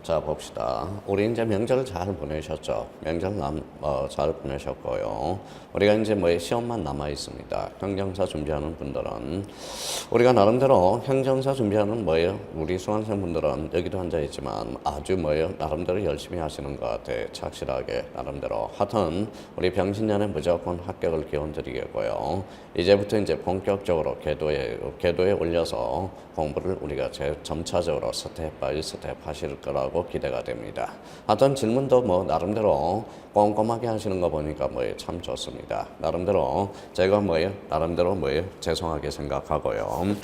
자, 봅시다. 우리 이제 명절 잘 보내셨죠? 명절 잘 보내셨고요. 우리가 이제 시험만 남아 있습니다. 행정사 준비하는 분들은 우리가 나름대로 행정사 준비하는 우리 수강생분들은 여기도 앉아 있지만 아주 나름대로 열심히 하시는 것 같아. 착실하게 나름대로. 하여튼 우리 병신년에 무조건 합격을 기원드리겠고요. 이제부터 이제 본격적으로 궤도에 올려서 공부를 우리가 점차적으로 스텝 바이 스텝 하실 거라고 기대가 됩니다. 하여튼 질문도 나름대로 꼼꼼하게 하시는 거 보니까 참 좋습니다. 나름대로 제가 나름대로 죄송하게 생각하고요.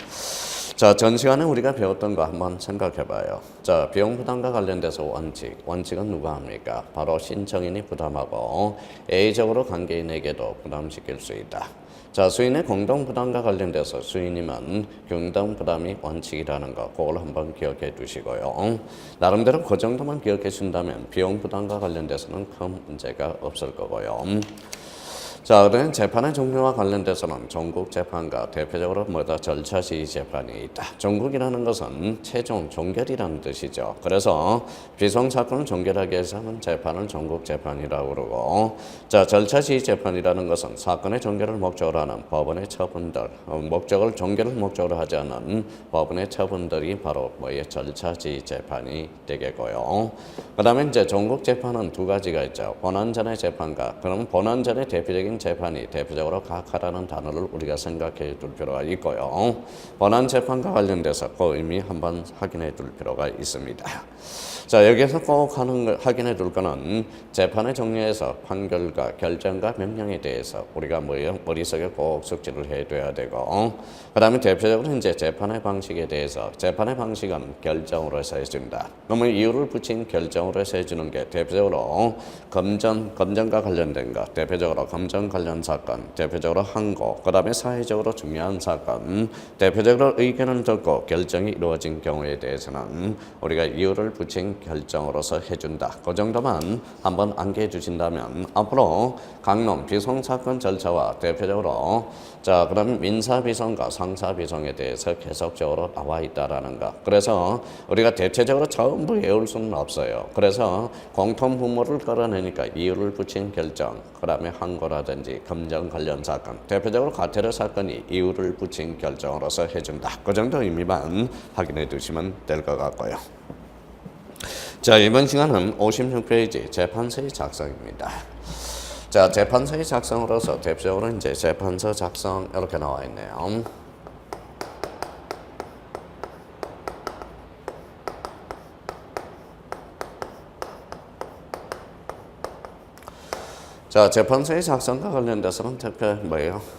자, 전 시간에 우리가 배웠던 거 한번 생각해 봐요. 자, 비용 부담과 관련돼서 원칙은 누가 합니까? 바로 신청인이 부담하고 A적으로 관계인에게도 부담시킬 수 있다. 자, 수인의 공동부담과 관련돼서 수인이면 공동부담이 원칙이라는 거, 그걸 한번 기억해 두시고요. 나름대로 그 정도만 기억해 준다면 비용부담과 관련돼서는 큰 문제가 없을 거고요. 자, 그다음 재판의 종류와 관련돼서는 전국재판과 대표적으로 절차시의 재판이 있다. 전국이라는 것은 최종 종결이라는 뜻이죠. 그래서 비송사건을 종결하기 위해서는 재판을 전국재판이라고 그러고, 자, 절차시의 재판이라는 것은 사건의 종결을 목적으로 하는 법원의 처분들, 종결을 목적으로 하지 않은 법원의 처분들이 바로 절차시의 재판이 되겠고요. 그다음에 이제 전국재판은 두 가지가 있죠. 본안전의 재판과, 그럼 본안전의 대표적인 재판이 대표적으로 각하라는 단어를 우리가 생각해 둘 필요가 있고요. 본안 재판과 관련돼서 그 의미 한번 확인해 둘 필요가 있습니다. 자, 여기서 꼭 확인해 둘 거는 재판의 종류에서 판결과 결정과 명령에 대해서 우리가 머릿속에 꼭 숙지를 해둬야 되고, 그 다음에 대표적으로 이제 재판의 방식에 대해서 재판의 방식은 결정으로 해서 해준다. 그러면 이유를 붙인 결정으로 해서 해주는 게 대표적으로 검정과 관련된 것, 대표적으로 검정 관련 사건, 대표적으로 항고, 그 다음에 사회적으로 중요한 사건, 대표적으로 의견을 듣고 결정이 이루어진 경우에 대해서는 우리가 이유를 붙인 결정으로서 해준다. 그 정도만 한번 암기해 주신다면 앞으로 강론 비송사건 절차와 대표적으로 자, 그럼 민사비송과 상사비송에 대해서 계속적으로 나와 있다라는 거. 그래서 우리가 대체적으로 전부 외울 수는 없어요. 그래서 공통분모를 끌어내니까 이유를 붙인 결정, 그 다음에 항고라든지 검정 관련 사건, 대표적으로 과태료 사건이 이유를 붙인 결정으로서 해준다. 그 정도 의미만 확인해 두시면 될 것 같고요. 자, 이번 시간은 56페이지 재판서의 작성입니다. 자, 재판서의 작성으로서 대표적으로 이제 재판서 작성 이렇게 나와 있네요. 자, 재판서의 작성과 관련돼서는 특별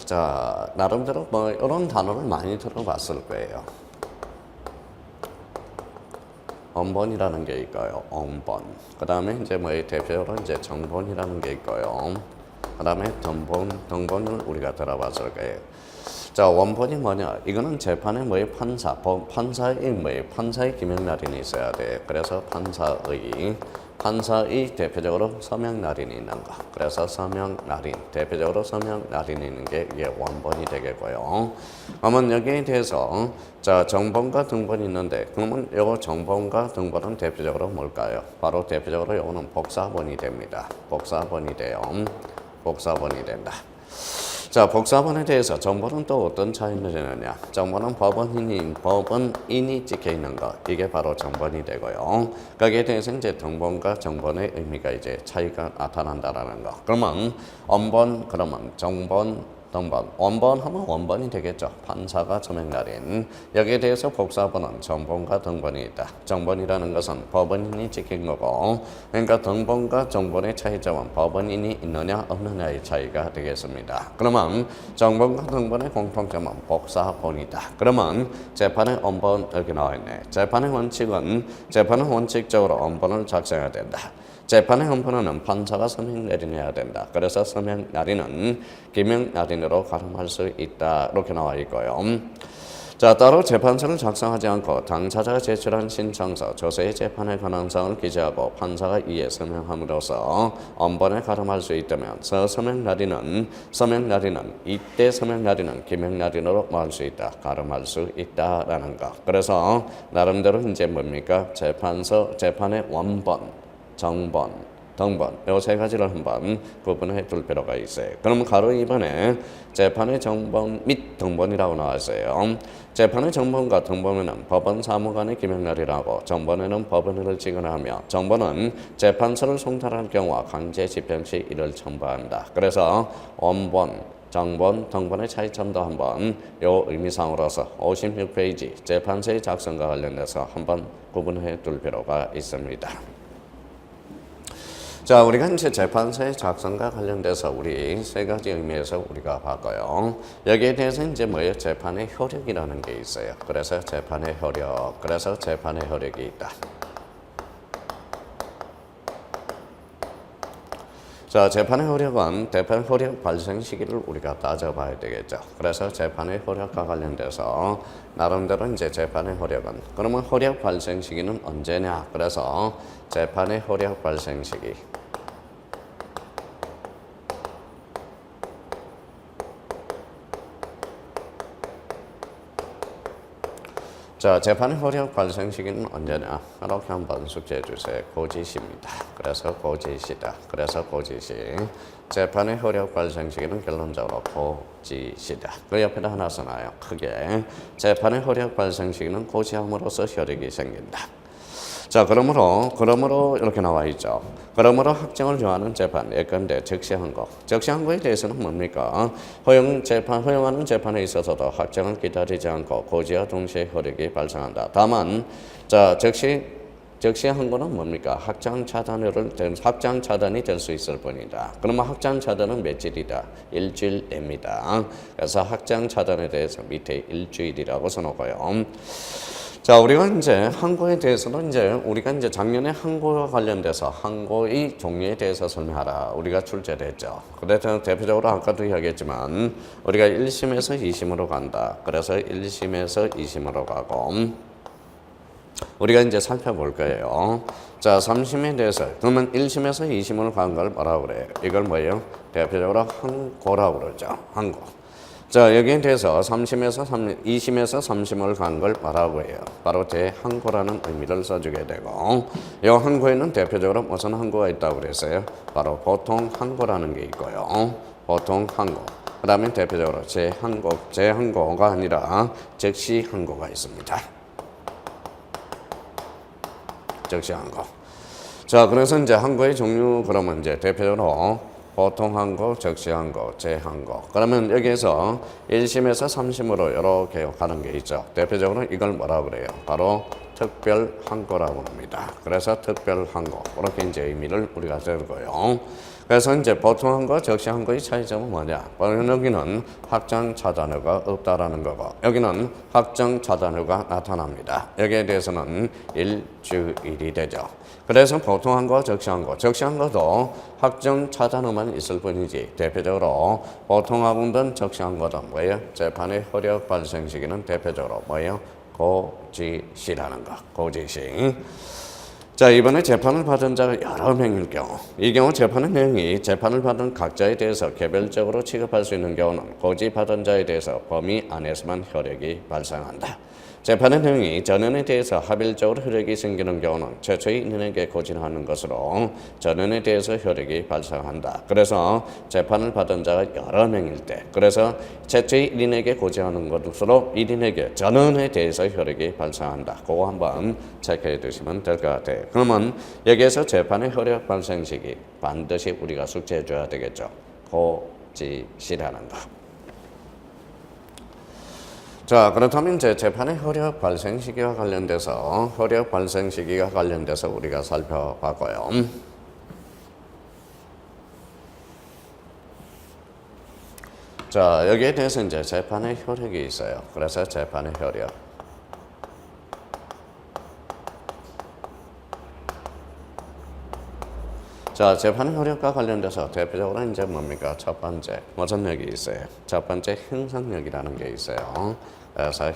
자, 나름대로 이런 단어를 많이 들어봤을 거예요. 언본이라는 게 있고요. 언본. 그 다음에 이제 대표적으로 이제 정본이라는 게 있고요. 그 다음에 등본을 우리가 들어봤을 거예요. 자, 원본이 뭐냐? 이거는 재판의 판사의 기명날인이 있어야 돼. 그래서 판사의 대표적으로 서명날인이 있는 거. 그래서 서명날인, 대표적으로 서명날인이 있는 게 이게 원본이 되겠고요. 그러면 여기에 대해서 자, 정본과 등본이 있는데 그러면 요거 정본과 등본은 대표적으로 뭘까요? 바로 대표적으로 요거는 복사본이 됩니다. 복사본이 돼요. 복사본이 된다. 자, 복사본에 대해서 정본은 또 어떤 차이를 내느냐? 정본은 법원인이 찍혀 있는 것, 이게 바로 정본이 되고요. 거기에 대해서 이제 등본과 정본의 의미가 이제 차이가 나타난다라는 거. 그러면 언본, 그러면 정본, 등본, 원본 하면 원본이 되겠죠. 판사가 서명날인. 여기에 대해서 복사본은 정본과 등본이 있다. 정본이라는 것은 법원인이 찍힌 거고, 그러니까 등본과 정본의 차이점은 법원인이 있느냐 없느냐의 차이가 되겠습니다. 그러면 정본과 등본의 공통점은 복사본이다. 그러면 재판의 원본 여기 나와 있네. 재판의 원칙적으로 원본을 작성해야 된다. 재판의 원본은 판사가 서명 날인해야 된다. 그래서 서명 날인은 기명 날인으로 가름할 수 있다. 이렇게 나와 있고요. 자, 자, 따로 재판서를 작성하지 않고 당사자가 제출한 신청서, 조서의 재판에 관한 사항을 기재하고 판사가 이에 서명함으로써 엄번에 가름할 수 있다면 서명 날인은 이때 서명 날인은 기명 날인으로 뭐 할 수 있다, 가름할 수 있다라는 거. 그래서 나름대로 이제 뭡니까? 재판의 원본, 정본, 등본 이 세 가지를 한번 구분해 둘 필요가 있어요. 그러면 가로 2번에 재판의 정본 및 등본이라고 나왔어요. 재판의 정본과 등본에는 법원 사무관의 기명날이라고, 정본에는 법원을 지급하며, 정본은 재판서를 송달할 경우와 강제 집행 시 이를 첨부한다. 그래서 원본, 정본, 등본의 차이점도 한번 요 의미상으로서 56페이지 재판서의 작성과 관련해서 한번 구분해 둘 필요가 있습니다. 자, 우리가 이제 재판서의 작성과 관련돼서 우리 세 가지 의미에서 우리가 봤고요. 여기에 대해서 이제 뭐예요? 재판의 효력이라는 게 있어요. 그래서 재판의 효력이 있다. 자, 재판의 효력은 재판 효력 발생 시기를 우리가 따져봐야 되겠죠. 그래서 재판의 효력과 관련돼서 나름대로 이제 재판의 효력은, 그러면 효력 발생 시기는 언제냐? 그래서 재판의 효력 발생 시기. 자, 재판의 효력 발생 시기는 언제냐? 이렇게 한번 숙지해 주세요. 고지시입니다. 그래서 고지시다. 그래서 고지시. 재판의 효력 발생 시기는 결론적으로 고지시다. 그 옆에다 하나 써놔요. 크게. 재판의 효력 발생 시기는 고지함으로써 효력이 생긴다. 자, 그러므로 이렇게 나와 있죠. 그러므로 확정을 정하는 재판, 예컨대 적시한 거. 적시한 거에 대해서는 뭡니까? 허용하는 재판에 있어서도 확정을 기다리지 않고 고지와 동시에 효력이 발생한다. 다만, 자, 적시한 거는 뭡니까? 확정 차단이 될 수 있을 뿐이다. 그러면 확정 차단은 며칠이다? 일주일 내입니다. 그래서 확정 차단에 대해서 밑에 일주일이라고 써놓고요. 자, 우리가 이제 항고에 대해서는 우리가 작년에 항고와 관련돼서 항고의 종류에 대해서 설명하라 우리가 출제를 했죠. 그래서 대표적으로 아까도 이야기했지만 우리가 1심에서 2심으로 간다. 그래서 1심에서 2심으로 가고 우리가 이제 살펴볼 거예요. 자, 3심에 대해서 그러면 1심에서 2심으로 간 걸 뭐라고 그래요? 이걸 뭐예요? 대표적으로 항고라고 그러죠. 항고. 자, 여기에 대해서 2심에서 3심을 간 걸 뭐라고 해요? 바로 재항고라는 의미를 써주게 되고, 이 항고에는 대표적으로 무슨 항고가 있다고 그랬어요? 바로 보통 항고라는 게 있고요. 보통 항고. 그 다음에 대표적으로 재항고가 아니라 즉시 항고가 있습니다. 즉시 항고. 자, 그래서 이제 항고의 종류 그러면 이제 대표적으로 보통 항고, 적시 항고, 재항고. 그러면 여기에서 1심에서 3심으로 이렇게 가는 게 있죠. 대표적으로 이걸 뭐라고 그래요? 바로 특별 항고라고 합니다. 그래서 특별 항고. 그렇게 이제 의미를 우리가 들고요. 그래서 이제 보통 항고, 적시 항고의 차이점은 뭐냐? 여기는 확정 차단효가 없다라는 거고, 여기는 확정 차단효가 나타납니다. 여기에 대해서는 일주일이 되죠. 그래서 보통 항고와 적시 항고도 확정 차단효만 있을 뿐이지 대표적으로 보통 항고든 적시 항고든 뭐예요? 재판의 효력 발생 시기는 대표적으로 뭐예요? 고지시라는 거. 고지시. 자, 이번에 재판을 받은 자가 여러 명일 경우, 이 경우 재판의 내용이 재판을 받은 각자에 대해서 개별적으로 취급할 수 있는 경우는 고지 받은 자에 대해서 범위 안에서만 효력이 발생한다. 재판의 내용이 전원에 대해서 합일적으로 효력이 생기는 경우는 최초의 인원에게 고지하는 것으로 전원에 대해서 효력이 발생한다. 그래서 재판을 받은 자가 여러 명일 때, 그래서 최초의 1인에게 고지하는 것으로 1인에게 전원에 대해서 효력이 발생한다. 그거 한번 체크해 두시면 될 것 같아요. 그러면 여기에서 재판의 효력 발생 시기 반드시 우리가 숙지해 줘야 되겠죠. 고지시라는 거. 자, 그렇다면 이제 재판의 효력 발생 시기와 관련돼서 우리가 살펴봤고요. 자, 여기에 대해서 이제 재판의 효력이 있어요. 그래서 재판의 효력. 자, 재판의 효력과 관련돼서 대표적으로 이제 뭡니까? 첫 번째, 무슨 역이 있어요? 첫 번째, 형성력이라는 게 있어요. 그래서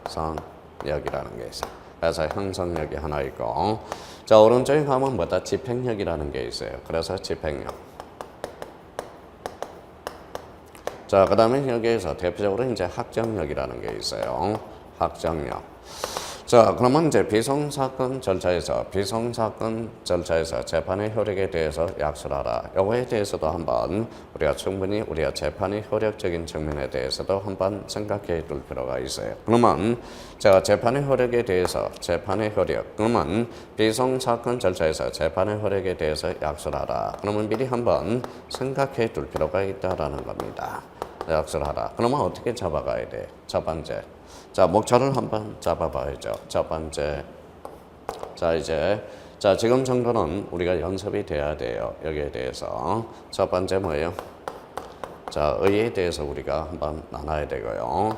형성력이라는 게 있어요. 그래서 형성력이 하나 있고, 자, 오른쪽에 가면 뭐다? 집행력이라는 게 있어요. 그래서 집행력. 자, 그 다음에 여기에서 대표적으로 이제 학정력이라는 게 있어요. 학정력. 자, 그러면 이제 비송사건 절차에서 재판의 효력에 대해서 약술하라. 요거에 대해서도 한번 우리가 충분히 우리가 재판의 효력적인 측면에 대해서도 한번 생각해 둘 필요가 있어요. 그러면 제가 재판의 효력에 대해서 재판의 효력, 그러면 비송사건 절차에서 재판의 효력에 대해서 약술하라. 그러면 미리 한번 생각해 둘 필요가 있다라는 겁니다. 약술하라. 그러면 어떻게 잡아가야 돼? 첫 번째. 자, 목차를 한번 잡아봐야죠. 첫 번째. 자, 이제, 자, 지금 정도는 우리가 연습이 돼야 돼요. 여기에 대해서. 첫 번째 뭐예요? 자, 의에 대해서 우리가 한번 나눠야 되고요.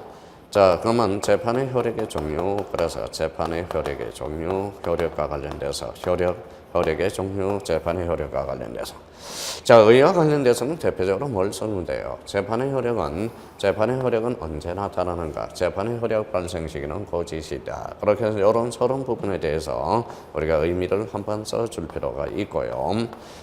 자, 그러면 재판의 효력의 종류, 그래서 재판의 효력의 종류, 효력과 관련돼서 효력의 종류, 재판의 효력과 관련돼서. 자, 의와 관련돼서는 대표적으로 뭘 쓰면 돼요? 재판의 효력은 언제 나타나는가? 재판의 효력 발생 시기는 고지시다. 그렇게 해서 이런 서론 부분에 대해서 우리가 의미를 한번 써줄 필요가 있고요.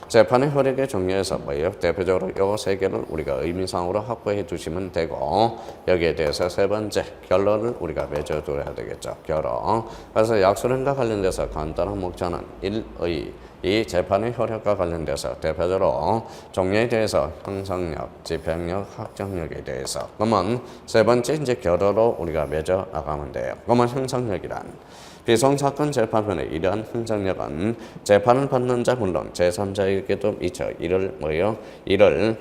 재판의 효력의 종류에서 뭐예요? 대표적으로 요 세 개를 우리가 의미상으로 확보해 두시면 되고, 여기에 대해서 세 번째, 결론을 우리가 맺어둬야 되겠죠. 결론. 그래서 약술행과 관련돼서 간단한 목차는 1의 이 재판의 효력과 관련돼서 대표적으로 종류에 대해서 형성력, 집행력, 확정력에 대해서. 그러면 세 번째 이제 결어로 우리가 맺어 나가면 돼요. 그러면 형성력이란 비송사건 재판편의 이러한 형성력은 재판을 받는 자 물론 제3자에게도 미쳐 이를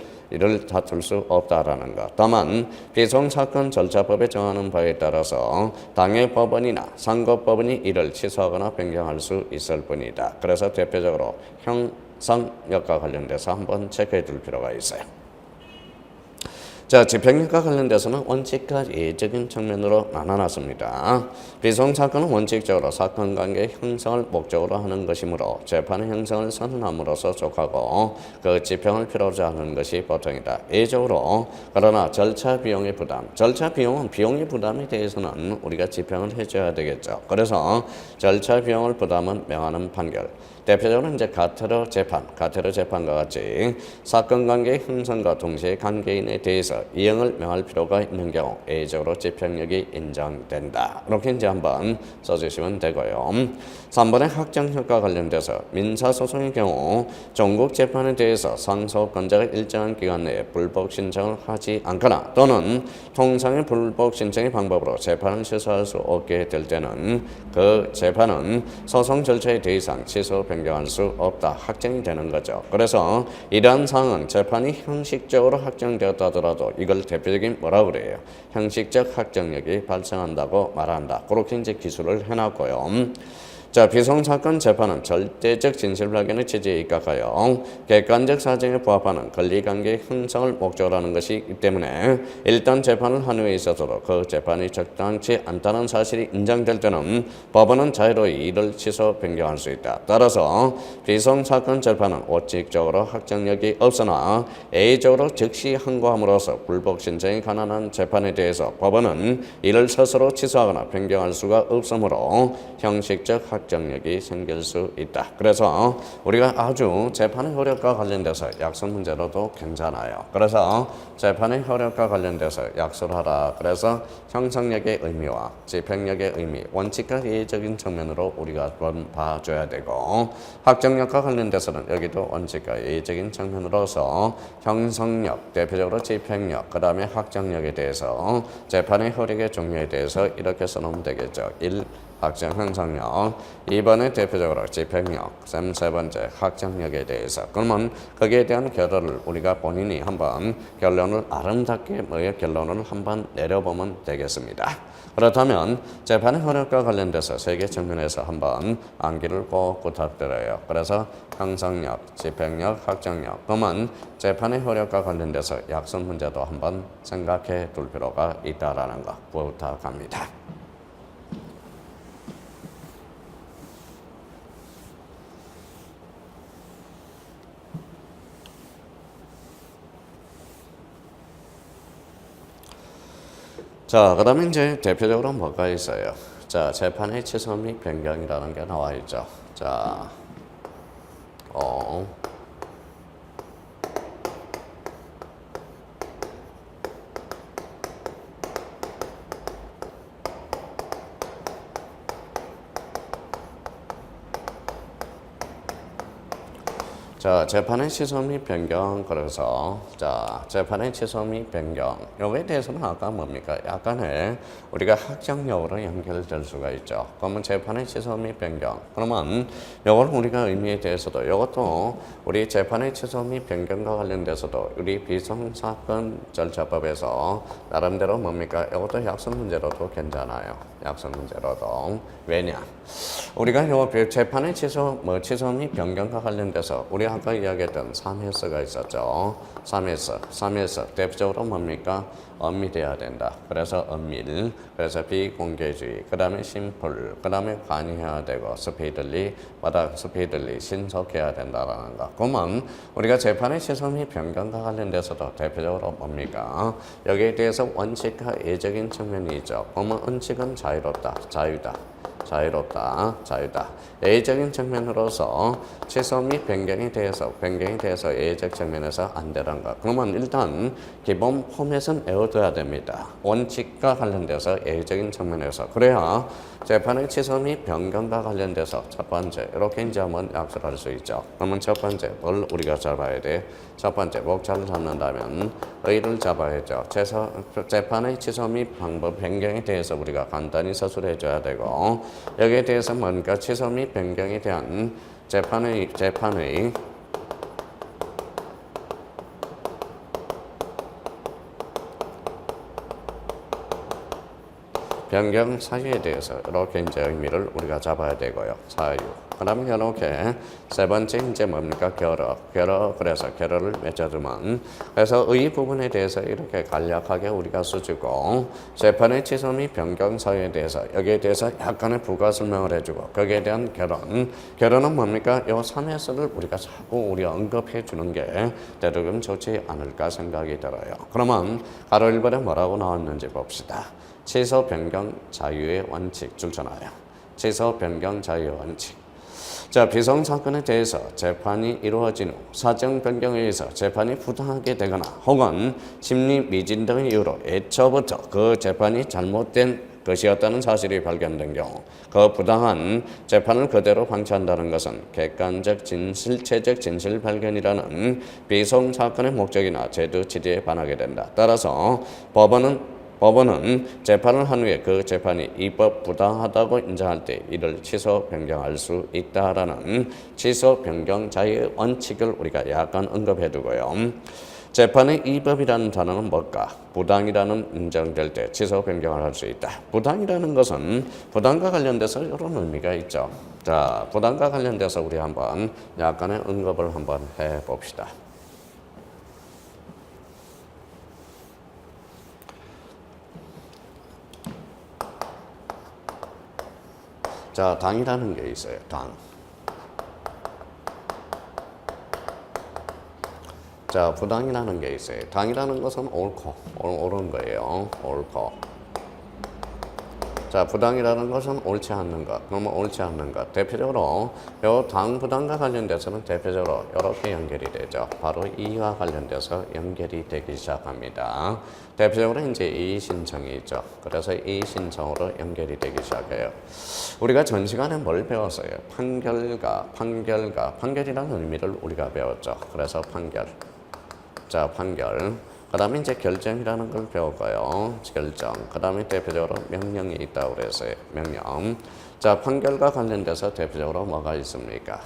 다툴 수 없다라는 것. 다만 비송사건 절차법에 정하는 바에 따라서 당해 법원이나 상고법원이 이를 취소하거나 변경할 수 있을 뿐이다. 그래서 대표적으로 형성력과 관련돼서 한번 체크해 둘 필요가 있어요. 자, 집행력과 관련돼서는 원칙과 예외적인 측면으로 나눠놨습니다. 비송사건은 원칙적으로 사건관계의 형성을 목적으로 하는 것이므로 재판의 형성을 선언함으로써 족하고 그 집행을 필요로 하는 것이 보통이다. 예외적으로 그러나 절차 비용의 부담, 절차 비용은 비용의 부담에 대해서는 우리가 집행을 해줘야 되겠죠. 그래서 절차 비용을 부담은 명하는 판결. 대표적으로 이제 가테로 재판과 같이 사건 관계의 형성과 동시에 관계인에 대해서 이행을 명할 필요가 있는 경우 예외적으로 집행력이 인정된다. 이렇게 이제 한번 써주시면 되고요. 3번의 확정력과 관련돼서 민사소송의 경우 전국 재판에 대해서 상소권자가 일정한 기간 내에 불복 신청을 하지 않거나 또는 통상의 불복 신청의 방법으로 재판을 취소할 수 없게 될 때는 그 재판은 소송 절차에 더 이상 취소 변경할 수 없다. 확정이 되는 거죠. 그래서 이러한 사항은 재판이 형식적으로 확정되었다 하더라도 이걸 대표적인 뭐라고 그래요? 형식적 확정력이 발생한다고 말한다. 그렇게 이제 기술을 해놨고요. 자, 비송사건 재판은 절대적 진실 발견의 취지에 입각하여 객관적 사정에 부합하는 권리관계의 형성을 목적으로 하는 것이기 때문에 일단 재판을 한 후에 있어서도 그 재판이 적당치 않다는 사실이 인정될 때는 법원은 자유로이 이를 취소 변경할 수 있다. 따라서 비송사건 재판은 원칙적으로 확정력이 없으나 예외적으로 즉시 항고함으로써 불복 신청에 관한 재판에 대해서 법원은 이를 스스로 취소하거나 변경할 수가 없으므로 형식적 확정력이 생길 수 있다. 그래서 우리가 아주 재판의 효력과 관련돼서 약술 문제로도 괜찮아요. 그래서 재판의 효력과 관련돼서 약술하라. 그래서 형성력의 의미와 집행력의 의미, 원칙과 예외적인 측면으로 우리가 한번 봐줘야 되고, 확정력과 관련돼서는 여기도 원칙과 예외적인 측면으로서 형성력, 대표적으로 집행력, 그 다음에 확정력에 대해서 재판의 효력의 종류에 대해서 이렇게 써놓으면 되겠죠. 1. 확정 형성력, 2번에 대표적으로 집행력, 세 번째 확정력에 대해서. 그러면 거기에 대한 결론을 우리가 본인이 한번 결론을 아름답게 결론을 한번 내려보면 되겠습니다. 그렇다면 재판의 효력과 관련돼서 세 개 측면에서 한번 암기를 꼭 부탁드려요. 그래서 형성력, 집행력, 확정력. 그러면 재판의 효력과 관련돼서 약술 문제도 한번 생각해 둘 필요가 있다라는 거 부탁합니다. 자, 그다음에 이제 대표적으로 뭐가 있어요? 자, 재판의 취소 및 변경이라는 게 나와 있죠. 자, 자, 재판의 취소 및 변경. 그래서 자, 재판의 취소 및 변경. 요거에 대해서는 아까 뭡니까? 약간의 우리가 학정력으로 연결될 수가 있죠. 그러면 재판의 취소 및 변경. 그러면 요걸 우리가 의미에 대해서도 이것도 우리 재판의 취소 및 변경과 관련돼서도 우리 비상사건 절차법에서 나름대로 뭡니까? 이것도 약속 문제로도 괜찮아요. 약속 문제로도. 왜냐? 우리가 요 재판의 취소 및 변경과 관련돼서 우리 아까 이야기했던 3회서가 있었죠. 3회서 대표적으로 뭡니까? 엄밀해야 된다. 그래서 엄밀, 그래서 비공개주의, 그 다음에 심플, 그 다음에 관여해야 되고 스피들리 신속해야 된다라는 거. 그러면 우리가 재판의 취소 및 변경과 관련돼서도 대표적으로 뭡니까? 여기에 대해서 원칙과 예적인 측면이 있죠. 그러면 원칙은 자유다. 예의적인 측면으로서 취소 및 변경에 대해서 예의적 측면에서 안 되는 것. 그러면 일단 기본 포맷은 외워둬야 됩니다. 원칙과 관련돼서 예의적인 측면에서. 그래야 재판의 취소 및 변경과 관련돼서 첫 번째 이렇게 이제 한번 약속할 수 있죠. 그러면 첫 번째 뭘 우리가 잡아야 돼? 첫 번째 목차를 잡는다면 의의를 잡아야죠. 재판의 취소 및 방법 변경에 대해서 우리가 간단히 서술해 줘야 되고 여기에 대해서 뭔가 취소 및 변경에 대한 재판의 변경 사유에 대해서 이렇게 이제 의미를 우리가 잡아야 되고요. 사유. 그다음에 이렇게 세 번째 이제 뭡니까? 결어. 그래서 결어를 맺어두면 그래서 의 부분에 대해서 이렇게 간략하게 우리가 써주고 재판의 취소 및 변경 사유에 대해서 여기에 대해서 약간의 부가 설명을 해주고 거기에 대한 결론은 뭡니까? 요 3회서를 우리가 자꾸 우리 언급해 주는 게 대륙은 좋지 않을까 생각이 들어요. 그러면 가로 1번에 뭐라고 나왔는지 봅시다. 취소 변경 자유의 원칙 줄잖아요. 취소 변경 자유의 원칙. 자, 비상사건에 대해서 재판이 이루어진 후 사정 변경에 의해서 재판이 부당하게 되거나 혹은 심리 미진 등의 이유로 애초부터 그 재판이 잘못된 것이었다는 사실이 발견된 경우 그 부당한 재판을 그대로 방치한다는 것은 객관적 실체적 진실 발견이라는 비상사건의 목적이나 제도 취지에 반하게 된다. 따라서 법원은 재판을 한 후에 그 재판이 입법 부당하다고 인정할 때 이를 취소 변경할 수 있다라는 취소 변경 자유의 원칙을 우리가 약간 언급해 두고요. 재판의 입법이라는 단어는 뭘까? 부당이라는 인정될 때 취소 변경을 할 수 있다. 부당이라는 것은 부당과 관련돼서 이런 의미가 있죠. 자, 부당과 관련돼서 우리 한번 약간의 언급을 한번 해 봅시다. 자, 당이라는 게 있어요. 당. 자, 부당이라는 게 있어요. 당이라는 것은 옳은 거예요. 옳고. 자, 부당이라는 것은 옳지 않는 것. 그러면 옳지 않는 것. 대표적으로 요 당 부당과 관련돼서는 대표적으로 이렇게 연결이 되죠. 바로 이와 관련돼서 연결이 되기 시작합니다. 대표적으로 이제 이의 신청이 있죠. 그래서 이의 신청으로 연결이 되기 시작해요. 우리가 전 시간에 뭘 배웠어요? 판결이라는 의미를 우리가 배웠죠. 그래서 판결. 자, 판결. 그 다음에 이제 결정이라는 걸 배웠고요. 결정. 그 다음에 대표적으로 명령이 있다고 그랬어요. 명령. 자, 판결과 관련돼서 대표적으로 뭐가 있습니까?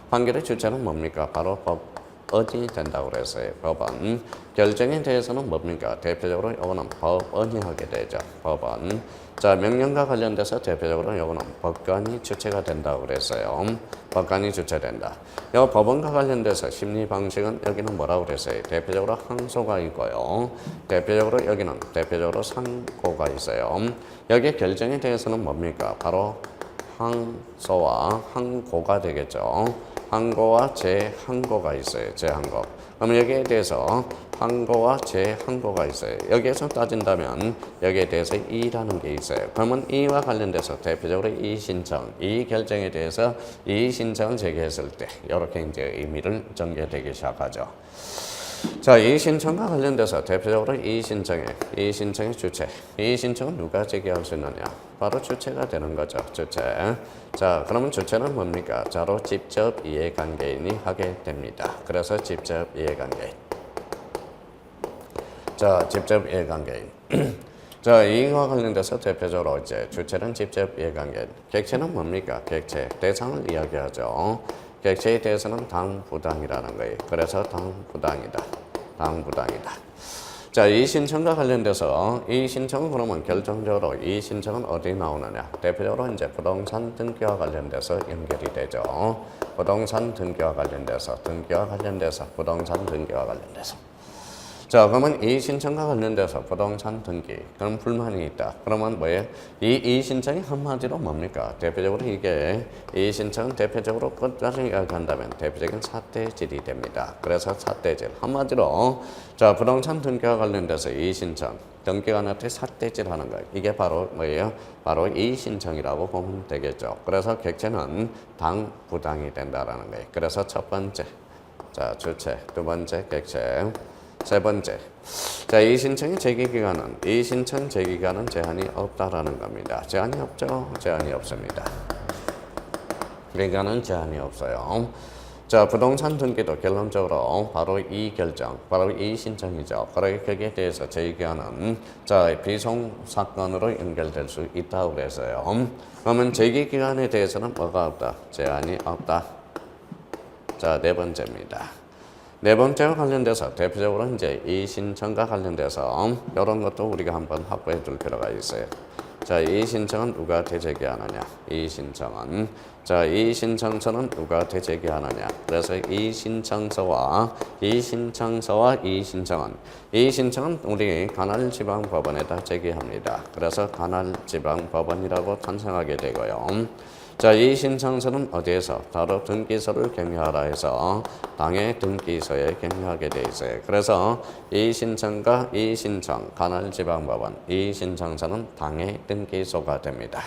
판결의 주체는 뭡니까? 바로 법원이 된다고 그랬어요. 법원. 결정에 대해서는 뭡니까? 대표적으로 이거는 법원이 하게 되죠. 법원. 자, 명령과 관련돼서 대표적으로 이거는 법관이 주체가 된다고 그랬어요. 법관이 주체된다. 이 법원과 관련돼서 심리 방식은 여기는 뭐라고 그랬어요? 대표적으로 항소가 있고요. 여기는 대표적으로 상고가 있어요. 여기 결정에 대해서는 뭡니까? 바로 항소와 항고가 되겠죠. 항고와 재항고가 있어요. 재항고. 그럼 여기에 대해서 항고와 제항고가 있어요. 여기에서 따진다면 여기에 대해서 이의라는 게 있어요. 그러면 이의와 관련돼서 대표적으로 이의 신청, 이의 결정에 대해서 이의 신청을 제기했을 때 이렇게 이제 의미를 전개되기 시작하죠. 자, 이의 신청과 관련돼서 대표적으로 이의 신청의 주체. 이의 신청은 누가 제기할 수 있느냐? 바로 주체가 되는 거죠. 주체. 자, 그러면 주체는 뭡니까? 자로 직접 이해관계인이 하게 됩니다. 그래서 직접 이해관계인. 자, 직접 이해관계인. 자, 이와 관련돼서 대표적으로 이제 주체는 직접 이해관계인. 객체는 뭡니까? 객체. 대상을 이야기하죠. 객체에 대해서는 당부당이라는 거예요. 그래서 당부당이다. 당부당이다. 자, 이 신청과 관련돼서 이 신청은 그러면 결정적으로 이 신청은 어디 나오느냐? 대표적으로 이제 부동산 등기와 관련돼서 연결이 되죠. 부동산 등기와 관련돼서 부동산 등기와 관련돼서. 자, 그러면 이 신청과 관련돼서 부동산 등기, 그럼 불만이 있다. 그러면 뭐예요? 이 신청이 한마디로 뭡니까? 대표적으로 이게 이 신청은 대표적으로 끝까지 이야기한다면 대표적인 삿대질이 됩니다. 그래서 삿대질. 한마디로 자, 부동산 등기와 관련돼서 이 신청, 등기관한테 삿대질 하는 거예요. 이게 바로 뭐예요? 바로 이 신청이라고 보면 되겠죠. 그래서 객체는 당부당이 된다라는 거예요. 그래서 첫 번째, 자, 주체, 두 번째 객체. 세 번째, 자, 이 신청의 제기기간은 제한이 없다라는 겁니다. 제한이 없죠? 제한이 없습니다. 기간은 제한이 없어요. 자, 부동산 등기도 결론적으로 바로 이 결정, 바로 이 신청이죠. 그러기 거기에 대해서 제기기간은 자, 비송 사건으로 연결될 수 있다고 그래서요. 그러면 제기기간에 대해서는 뭐가 없다? 제한이 없다. 자, 네 번째입니다. 네 번째와 관련돼서 대표적으로 이제 이 신청과 관련돼서 이런 것도 우리가 한번 확보해 둘 필요가 있어요. 자, 이 신청은 누가 대제기하느냐? 이 신청은 자, 이 신청서는 누가 대제기하느냐? 그래서 이 신청서와 이 신청은 우리 관할지방법원에다 제기합니다. 그래서 관할지방법원이라고 탄생하게 되고요. 자, 이 신청서는 어디에서? 바로 등기소를 경유하라 해서 당의 등기소에 경유하게 돼 있어요. 그래서 이 신청과 이 신청, 관할지방법원, 이 신청서는 당의 등기소가 됩니다.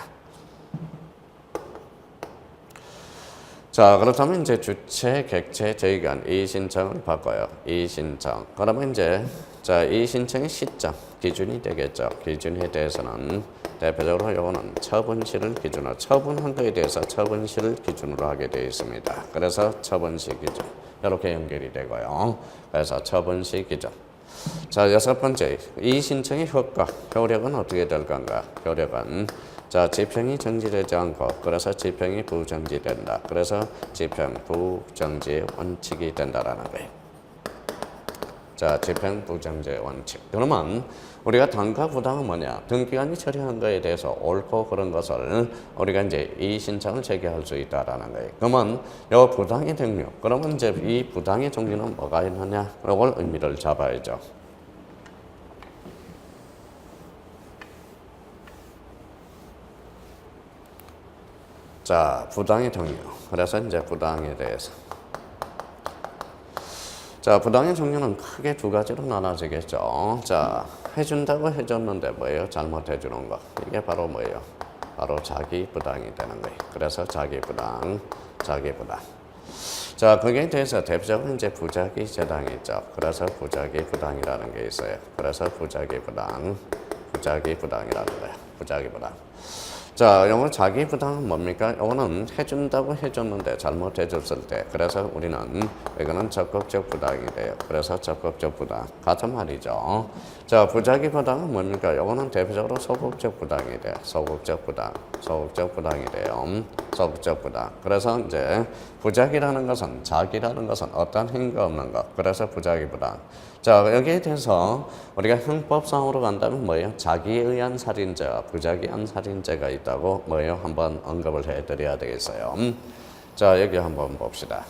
자, 그렇다면 이제 주체, 객체, 제기관, 이 신청을 바꿔요. 이 신청. 그러면 이제 자, 이 신청의 시점, 기준이 되겠죠. 기준에 대해서는 대표적으로 이거는 처분시를 기준으로, 처분한 거에 대해서 처분시를 기준으로 하게 되어 있습니다. 그래서 처분시 기준 이렇게 연결이 되고요. 그래서 처분시 기준. 자, 여섯 번째, 이 신청의 효력은 어떻게 될 건가? 효력은 자, 집행이 정지되지 않고 그래서 집행이 부정지된다. 그래서 집행 부정지 원칙이 된다라는 거예요. 자, 집행 부정지 원칙. 그러면 우리가 당과 부당은 뭐냐? 등기관이 처리한 거에 대해서 옳고 그런 것을 우리가 이제 이 신청을 제기할 수 있다라는 거예요. 그러면 이 부당의 종류. 그러면 이제 이 부당의 종류는 뭐가 있느냐? 이걸 의미를 잡아야죠. 자, 부당의 종류. 그래서 이제 부당에 대해서. 자, 부당의 종류는 크게 두 가지로 나눠지겠죠. 자, 해준다고 해줬는데 뭐예요? 잘못해주는 거. 이게 바로 뭐예요? 바로 자기 부당이 되는 거예요. 그래서 자기 부당. 자, 거기에 대해서 대표적으로 이제 부작위 재당이 있죠. 그래서 부작위 부당이라는 게 있어요. 그래서 부작위 부당이라는 거예요. 부작위 부당. 자, 영어 자기 부당은 뭡니까? 이거는 해준다고 해줬는데 잘못해줬을 때, 그래서 우리는 이거는 적극적 부당이 돼요. 그래서 적극적 부당 같은 말이죠. 자, 부작위 부당은 뭡니까? 이거는 대표적으로 소극적 부당이 돼요. 소극적 부당이 돼요. 소극적 부당. 그래서 이제 부작위라는 것은 자기라는 것은 어떤 행위가 없는 것. 그래서 부작위 부당. 자, 여기에 대해서 우리가 형법상으로 간다면 뭐예요? 자기에 의한 살인죄와 부작위한 살인죄가 있다고 뭐예요? 한번 언급을 해드려야 되겠어요. 자, 여기 한번 봅시다.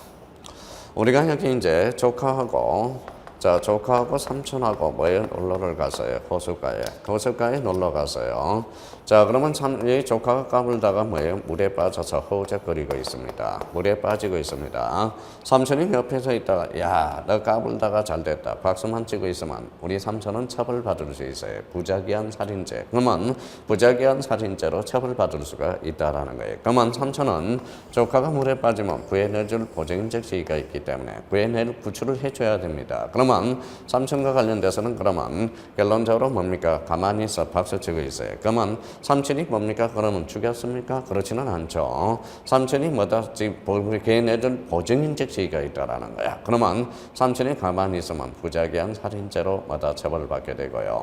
우리가 여기 이제 조카하고 자, 조카하고 삼촌하고 뭐에 놀러를 갔어요? 호숫가에 놀러 갔어요. 자, 그러면 이 조카가 까불다가 뭐예요? 물에 빠져서 허우적거리고 있습니다. 물에 빠지고 있습니다. 삼촌이 옆에서 있다가 야, 너 까불다가 잘 됐다. 박수만 치고 있으면 우리 삼촌은 처벌받을 수 있어요. 부작위한 살인죄. 그러면 부작위한 살인죄로 처벌받을 수가 있다라는 거예요. 그러면 삼촌은 조카가 물에 빠지면 구해내줄 보증인적 지위가 있기 때문에 구해낼 구출을 해줘야 됩니다. 그러면 삼촌과 관련돼서는 그러면 결론적으로 뭡니까? 가만히 있어 박수치고 있어요. 그러면 삼촌이 뭡니까? 그러면 죽였습니까? 그렇지는 않죠. 삼촌이 뭐다? 지금 구해내줄 보증인적 지위가 있다라는 거야. 그러면 삼촌이 가만히 있으면 부작위한 살인죄로 뭐다? 처벌받게 되고요.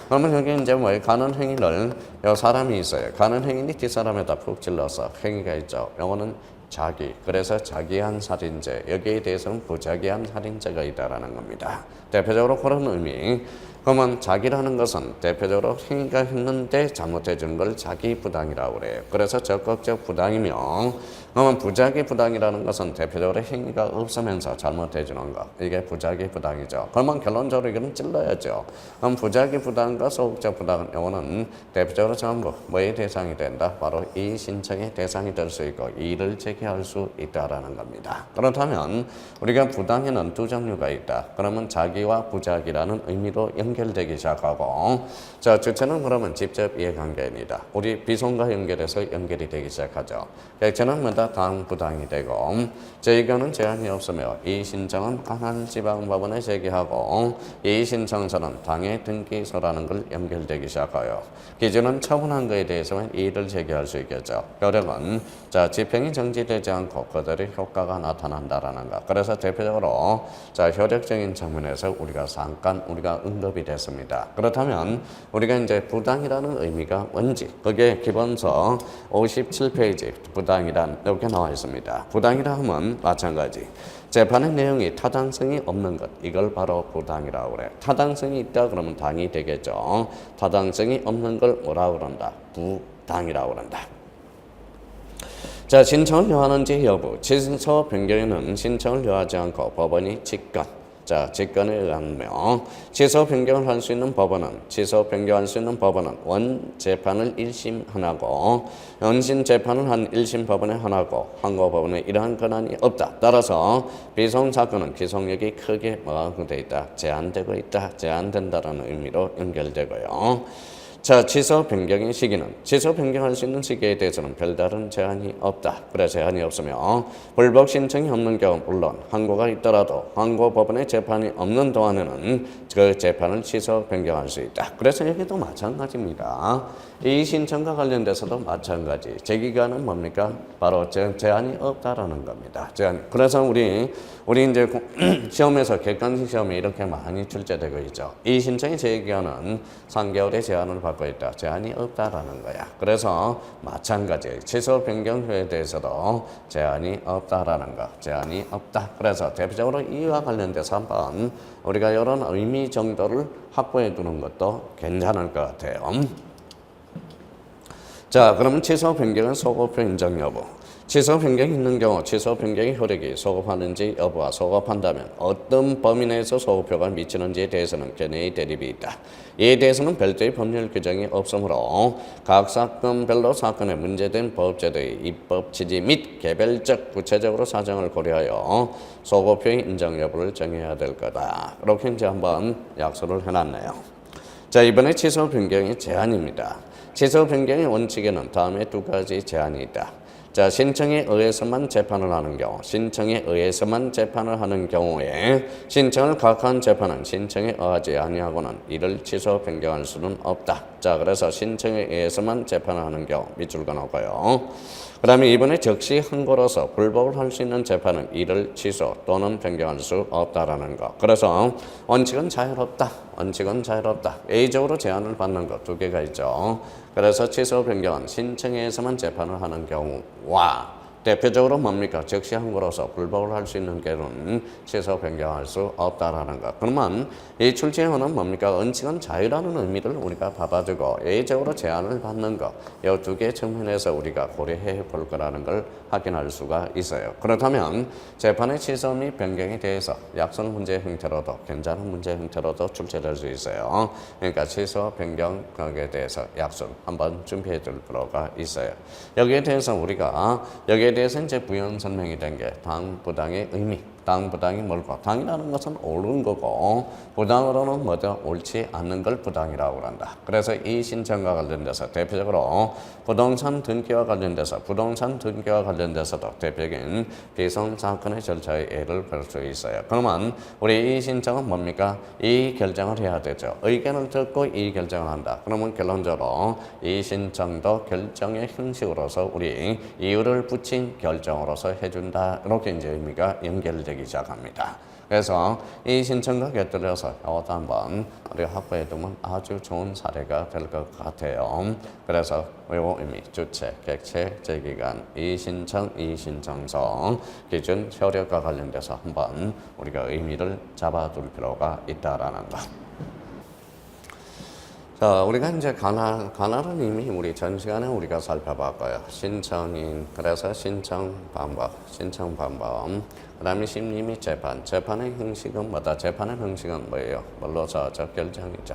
그러면 여기 이제 뭐 가는 행위를 요 사람이 있어요. 가는 행위니 뒷사람에다 푹 찔러서 행위가 있죠. 요거는 자기, 그래서 자기한 살인죄, 여기에 대해서는 부자기한 살인죄가 있다라는 겁니다. 대표적으로 그런 의미. 그러면 자기라는 것은 대표적으로 행위가 했는데 잘못해 준 걸 자기 부당이라고 그래요. 그래서 적극적 부당이며, 그러면 부작위 부당이라는 것은 대표적으로 행위가 없으면서 잘못해 주는 것. 이게 부작위 부당이죠. 그러면 결론적으로 이거는 찔러야죠. 그럼 부작위 부당과 소극적 부당은 이거는 대표적으로 전부 뭐의 대상이 된다? 바로 이 신청의 대상이 될 수 있고 이의를 제기할 수 있다라는 겁니다. 그렇다면 우리가 부당에는 두 종류가 있다. 그러면 자기와 부작위라는 의미로 연결되기 시작하고, 자, 주체는 그러면 직접 이해관계입니다. 우리 비송과 연결해서 연결이 되기 시작하죠. 객체는 뭐다? 당 부당이 되고, 제2견은 제한이 없으며 이 신청은 관할지방법원에 제기하고 이 신청서는 당의 등기소라는 걸 연결되기 시작해요. 기준은 처분한 것에 대해서만 이의를 제기할 수 있겠죠. 효력은 자, 집행이 정지되지 않고 그대로 효과가 나타난다라는 것. 그래서 대표적으로 자, 효력적인 측면에서 우리가 잠깐 언급이 됐습니다. 그렇다면 우리가 이제 부당이라는 의미가 뭔지, 그게 기본서 57페이지 부당이란 이렇게 나와 있습니다. 부당이라 하면 마찬가지. 재판의 내용이 타당성이 없는 것, 이걸 바로 부당이라고 그래요. 타당성이 있다 그러면 당이 되겠죠. 타당성이 없는 걸 뭐라고 그런다? 부당이라고 그런다. 자, 신청을 요하는지 여부. 친서 변경에는 신청을 요하지 않고 법원이 직권, 자, 직권에 의하며 취소 변경을 할 수 있는 법원은 원 재판을 1심 하나고 연신 재판을 한 1심 법원에 하나고 항고 법원에 이러한 권한이 없다. 따라서 비송 사건은 기속력이 크게 뭐가 돼 있다? 제한되고 있다. 제한된다라는 의미로 연결되고요. 자, 취소 변경의 시기는 취소 변경할 수 있는 시기에 대해서는 별다른 제한이 없다. 그래, 제한이 없으며 불복 신청이 없는 경우 물론 항고가 있더라도 항고 법원의 재판이 없는 동안에는 그 재판을 취소 변경할 수 있다. 그래서 여기도 마찬가지입니다. 이 신청과 관련돼서도 마찬가지. 제기간은 뭡니까? 바로 제한이 없다라는 겁니다. 제한. 그래서 우리 이제 시험에서 객관식 시험에 이렇게 많이 출제되고 있죠. 이 신청의 제기간은 3개월의 제한을 받고 있다. 제한이 없다라는 거야. 그래서 마찬가지. 취소 변경에 대해서도 제한이 없다라는 거. 제한이 없다. 그래서 대표적으로 이와 관련돼서 한번 우리가 이런 의미 정도를 확보해 두는 것도 괜찮을 것 같아요. 자, 그러면 취소 변경은 소급표 인정 여부. 취소 변경이 있는 경우 취소 변경의 효력이 소급하는지 여부와 소급한다면 어떤 범위 내에서 소급표가 미치는지에 대해서는 견해의 대립이 있다. 이에 대해서는 별도의 법률 규정이 없으므로 각 사건별로 사건에 문제된 법제도의 입법 취지 및 개별적 구체적으로 사정을 고려하여 소급표의 인정 여부를 정해야 될 거다. 이렇게 이제 한번 약속을 해놨네요. 자, 이번에 취소 변경의 제한입니다. 취소 변경의 원칙에는 다음에 두 가지 제한이 있다. 자, 신청에 의해서만 재판을 하는 경우, 경우에 신청을 각한 재판은 신청에 의하지 아니하고는 이를 취소 변경할 수는 없다. 자, 그래서 신청에 의해서만 재판을 하는 경우 밑줄 그어놓고요. 그 다음에 이번에 적시 항고로서 불복을 할 수 있는 재판은 이를 취소 또는 변경할 수 없다라는 것. 그래서 원칙은 자유롭다. A적으로 제한을 받는 것 두 개가 있죠. 그래서 취소 변경은 신청에서만 재판을 하는 경우와 대표적으로 뭡니까? 즉시 항고로서 불복을 할 수 있는 경우는 취소 변경할 수 없다라는 것. 그러면 이 출제어는 뭡니까? 언칙은 자유라는 의미를 우리가 받아주고 예외적으로 제한을 받는 것. 이 두 개의 측면에서 우리가 고려해 볼 거라는 걸 확인할 수가 있어요. 그렇다면 재판의 취소 및 변경에 대해서 약속 문제 형태로도 괜찮은 문제 형태로도 출제될 수 있어요. 그러니까 취소 변경에 대해서 약속 한번 준비해 둘 필요가 있어요. 여기에 대해서 여기에 대해서 이제 부연 설명이 된 게 당, 부당의 의미. 당, 부당이 뭘까? 당이라는 것은 옳은 거고 부당으로는 뭐죠? 옳지 않는 걸 부당이라고 한다. 그래서 이 신청과 관련돼서 대표적으로 부동산 등기와 관련돼서도 대표적인 비선 사건의 절차의 예를 볼 수 있어요. 그러면 우리 이 신청은 뭡니까? 이 결정을 해야 되죠. 의견을 듣고 이 결정을 한다. 그러면 결론적으로 이 신청도 결정의 형식으로서 우리 이유를 붙인 결정으로서 해준다. 이렇게 이제 의미가 연결되기 시작합니다. 그래서 이 신청과 곁들여서 이것도 한번 우리가 확보해 두면 아주 좋은 사례가 될 것 같아요. 그래서 이 의미, 주체, 객체, 제기간, 이 신청, 이 신청서, 기준, 효력과 관련돼서 한번 우리가 의미를 잡아둘 필요가 있다라는 것. 자, 우리가 이제 관할은 이미 우리 전 시간에 우리가 살펴봤고요. 신청인, 그래서 신청 방법. 그 다음에 심리 및 재판의 형식은 뭐다? 재판의 형식은 뭐예요? 뭘로서 결정이죠.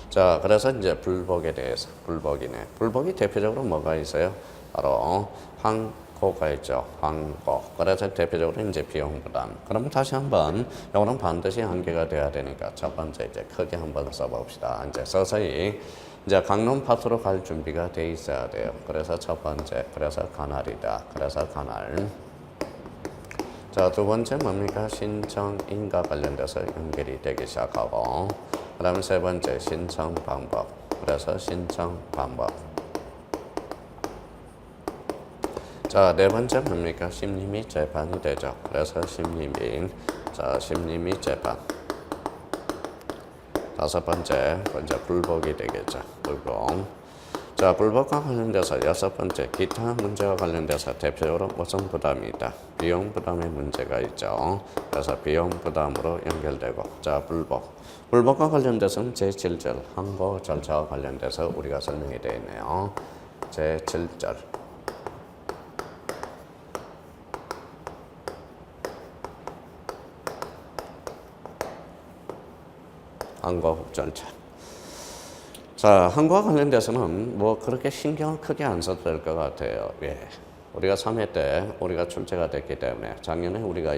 자, 그래서 이제 불복에 대해서, 불복이 대표적으로 뭐가 있어요? 바로 항고가 있죠. 항고. 그래서 대표적으로 이제 비용 부담. 그러면 다시 한번, 이거는 반드시 한계가 돼야 되니까 첫 번째 이제 크게 한번 써봅시다. 이제 서서히 이제 강론 파트로 갈 준비가 돼 있어야 돼요. 그래서 첫 번째, 그래서 관할이다. 그래서 관할. 자, 두 번째 뭡니까? 신청인과 관련돼서 연결이 되기 시작하고, 그 다음에 세 번째 신청 방법. 그래서 신청 방법. 자, 네 번째 뭡니까? 심리 및 재판이 되죠. 그래서 심리 및 재판. 다섯 번째 불복이 되겠죠. 불복. 자, 불복과 관련돼서 여섯 번째 기타 문제와 관련돼서 대표적으로 무슨 부담이 있다? 비용 부담의 문제가 있죠. 그래서 비용 부담으로 연결되고, 자, 불복과 관련돼서는 제7절 항고 절차와 관련돼서 우리가 설명이 되어 있네요. 제7절 항고 절차. 자, 항고와 관련돼서는 뭐 그렇게 신경을 크게 안 써도 될 것 같아요. 예. 우리가 3회 때 우리가 출제가 됐기 때문에 작년에 우리가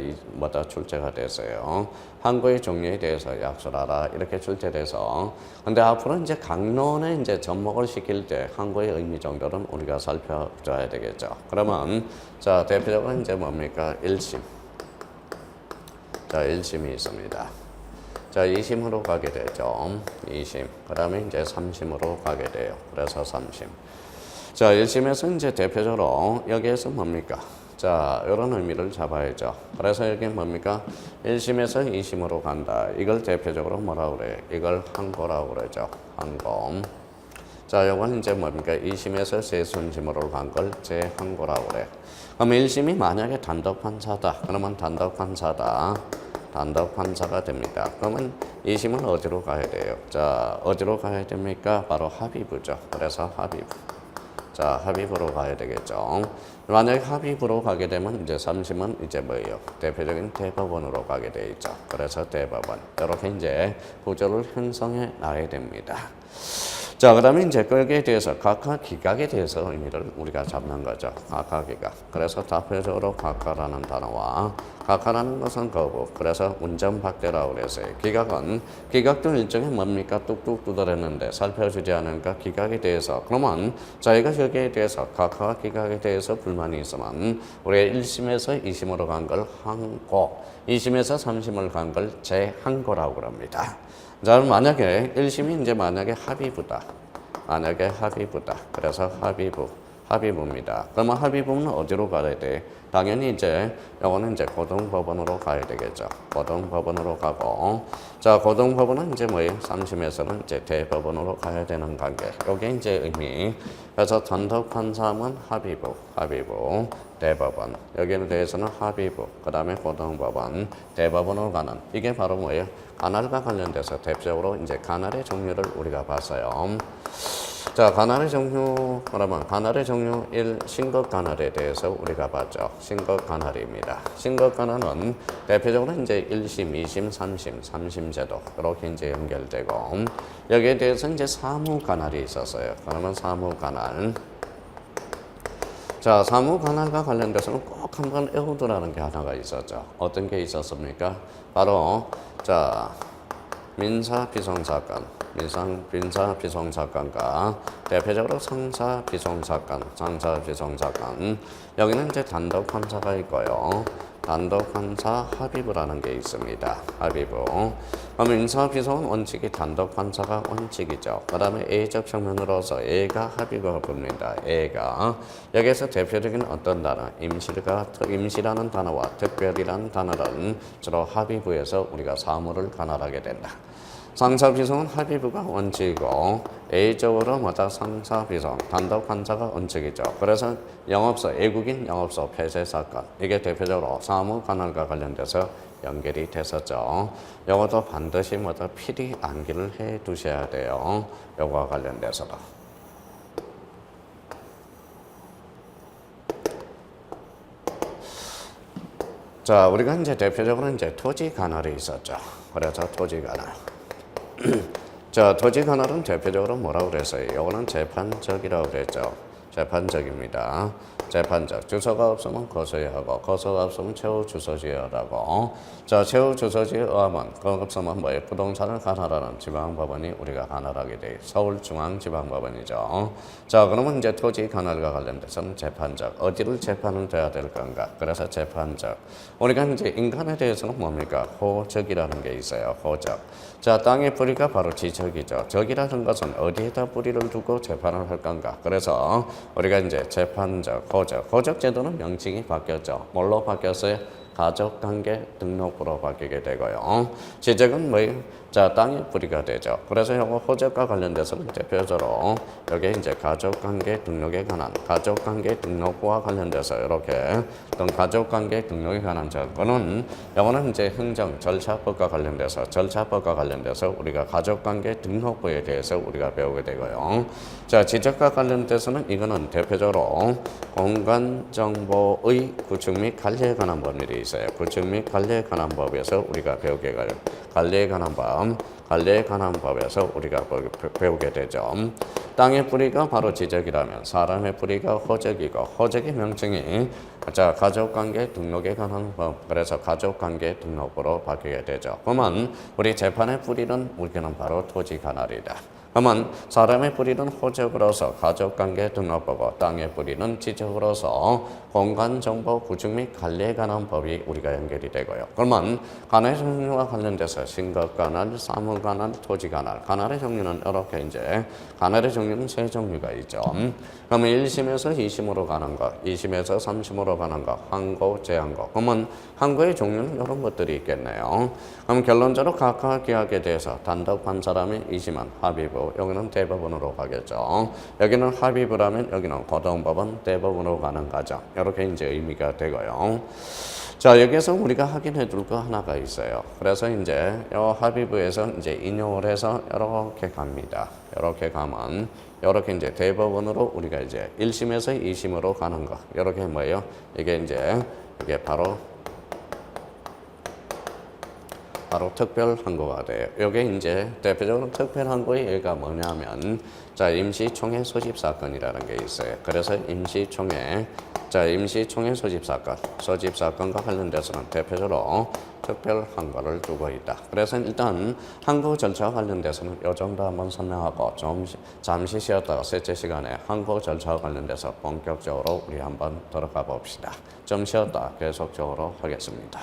출제가 됐어요. 항고의 종류에 대해서 약속하라 이렇게 출제돼서, 근데 앞으로 이제 강론에 이제 접목을 시킬 때 항고의 의미 정도는 우리가 살펴줘야 되겠죠. 그러면 자, 대표적으로 이제 뭡니까? 1심. 자, 1심이 있습니다. 자, 2심으로 가게 되죠. 2심. 그 다음에 이제 3심으로 가게 돼요. 그래서 3심. 자, 1심에서 이제 대표적으로 여기에서 뭡니까? 자, 이런 의미를 잡아야죠. 그래서 여기 뭡니까? 1심에서 2심으로 간다. 이걸 대표적으로 뭐라고 그래? 이걸 항고라고 그러죠. 항고. 자, 요건 이제 뭡니까? 2심에서 세순심으로 간 걸 재항고라고 그래. 그럼 1심이 만약에 단독 판사다. 그러면 단독 판사가 됩니다. 그러면 2심은 어디로 가야 돼요? 자, 어디로 가야 됩니까? 바로 합의부죠. 그래서 합의부. 자, 합의부로 가야 되겠죠. 만약에 합의부로 가게 되면 이제 3심은 이제 뭐예요? 대표적인 대법원으로 가게 돼 있죠. 그래서 대법원. 이렇게 이제 구조를 형성해 나야 됩니다. 자, 그 다음에 이제 거기에 대해서 각하 기각에 대해서 의미를 우리가 잡는 거죠. 각하 기각. 그래서 대표적으로 각하라는 단어와 각하라는 것은 거부. 그래서 운전박대라고 그랬어요. 기각도 일종의 뭡니까? 뚝뚝 두드렸는데 살펴주지 않으니까 기각에 대해서. 그러면 저희가 여기에 대해서 각하와 기각에 대해서 불만이 있으면 우리가 1심에서 2심으로 간 걸 항고, 2심에서 3심을 간 걸 재항고라고 합니다. 자, 만약에 1심이 이제 만약에 합의부다. 그래서 합의부. 합의부입니다. 그러면 합의부는 어디로 가야 돼? 당연히 이제 요거는 이제 고등법원으로 가야 되겠죠. 고등법원으로 가고, 자 고등법원은 이제 뭐예요? 3심에서는 이제 대법원으로 가야 되는 관계. 요게 이제 의미. 그래서 단독 판사는 합의부, 대법원. 여기에 대해서는 합의부, 그 다음에 고등법원, 대법원으로 가는. 이게 바로 뭐예요? 가날과 관련돼서 대표적으로 이제 가날의 종류를 우리가 봤어요. 자, 가날의 종류, 그러면 가날의 종류 1, 신급 가날에 대해서 우리가 봤죠. 신급 가날입니다. 신급 가날은 대표적으로 이제 1심, 2심, 3심 제도, 이렇게 이제 연결되고, 여기에 대해서 이제 사무 가날이 있었어요. 그러면 사무 가날. 자, 사무 가날과 관련돼서는 꼭 한번 외우두라는 게 하나가 있었죠. 어떤 게 있었습니까? 바로, 자, 민사 비송 사건, 민사 비송 사건과 대표적으로 상사 비송 사건. 여기는 이제 단독 판사가 있고요. 단독 판사 합의부라는 게 있습니다. 합의부. 그럼 민사 비송은 원칙이 단독 판사가 원칙이죠. 그 다음에 A적 측면으로서 A가 합의부가 봅니다. A가 여기에서 대표적인 어떤 단어, 임시라는 단어와 특별이라는 단어는 주로 합의부에서 우리가 사무를 관할하게 된다. 상사비송은 합의부가 원칙이고 A적으로 뭐다 상사비송 단독 판사가 원칙이죠. 그래서 영업소 외국인 영업소 폐쇄 사건 이게 대표적으로 사무 관할과 관련돼서 연결이 됐었죠. 이것도 반드시 뭐다 필히 암기를 해 두셔야 돼요. 요거와 관련돼서도. 자, 우리가 이제 대표적으로 이제 토지 관할이 있었죠. 그래서 토지 관할. 자, 토지 관할은 대표적으로 뭐라고 그랬어요? 이거는 재판적이라고 그랬죠. 재판적입니다. 재판적. 주소가 없으면 거소유하고, 거소가 없으면 최후 주소지어라고. 자, 최후 주소지에 의하면, 그거 없으면 뭐예요? 부동산을 관할하는 지방법원이 우리가 관할하게 돼. 서울중앙지방법원이죠. 자, 그러면 이제 토지 관할과 관련돼서는 재판적. 어디를 재판을 돼야 될 건가? 그래서 재판적. 우리가 이제 인간에 대해서는 뭡니까? 호적이라는 게 있어요. 호적. 자, 땅의 뿌리가 바로 지적이죠. 적이라는 것은 어디에다 뿌리를 두고 재판을 할 건가? 그래서 우리가 이제 재판적, 호적 제도는 명칭이 바뀌었죠. 뭘로 바뀌었어요? 가족관계 등록부로 바뀌게 되고요. 지적은 뭐예요? 자, 땅의 뿌리가 되죠. 그래서 이거 호적과 관련돼서는 대표적으로 여기 이제 가족관계 등록에 관한 가족관계 등록부와 관련돼서 이렇게 어떤 가족관계 등록에 관한 저거는 이거는 이제 행정 절차법과 관련돼서 우리가 가족관계 등록부에 대해서 우리가 배우게 되고요. 자, 지적과 관련돼서는 이거는 대표적으로 공간정보의 구축 및 관리에 관한 법률이 있어요. 구축 및 관리에 관한 법에서 우리가 배우게 가요. 관리에 관한 법에서 우리가 배우게 되죠. 땅의 뿌리가 바로 지적이라면 사람의 뿌리가 호적이고 호적의 명칭이 자, 가족관계 등록에 관한 법, 그래서 가족관계 등록부로 바뀌게 되죠. 그러면 우리 재판의 뿌리는 우리는 바로 토지 관할이다. 그러면 사람의 뿌리는 호적으로서 가족관계 등록법고 땅의 뿌리는 지적으로서 공간정보 구축 및 관리에 관한 법이 우리가 연결이 되고요. 그러면 관할의 종류와 관련돼서 신급관할, 사무관할, 토지관할. 관할의 종류는 이렇게 이제 관할의 종류는 세 종류가 있죠. 그러면 1심에서 2심으로 가는 것, 2심에서 3심으로 가는 것, 항고, 재항고. 그러면 항고의 종류는 이런 것들이 있겠네요. 그럼 결론적으로 각각 기하게 돼서 단독 판사라면 2심은 합의부, 여기는 대법원으로 가겠죠. 여기는 합의부라면 여기는 고등법원, 대법원으로 가는 과정. 이렇게 이제 의미가 되고요. 자, 여기에서 우리가 확인해 둘 거 하나가 있어요. 그래서 이제 이 합의부에서 이제 인용을 해서 이렇게 갑니다. 이렇게 가면 이렇게 이제 대법원으로 우리가 이제 1심에서 2심으로 가는 거. 이렇게 뭐예요? 이게 이제 이게 바로 특별 항고가 돼요. 이게 이제 대표적으로 특별 항고의 예가 뭐냐면 자, 임시총회 소집 사건이라는 게 있어요. 그래서 임시총회 소집 사건과 관련돼서는 대표적으로 특별 항고를 두고 있다. 그래서 일단 항고 절차와 관련돼서는 이 정도 한번 설명하고 좀 잠시 쉬었다가 셋째 시간에 항고 절차와 관련돼서 본격적으로 우리 한번 들어가 봅시다. 좀 쉬었다 계속적으로 하겠습니다.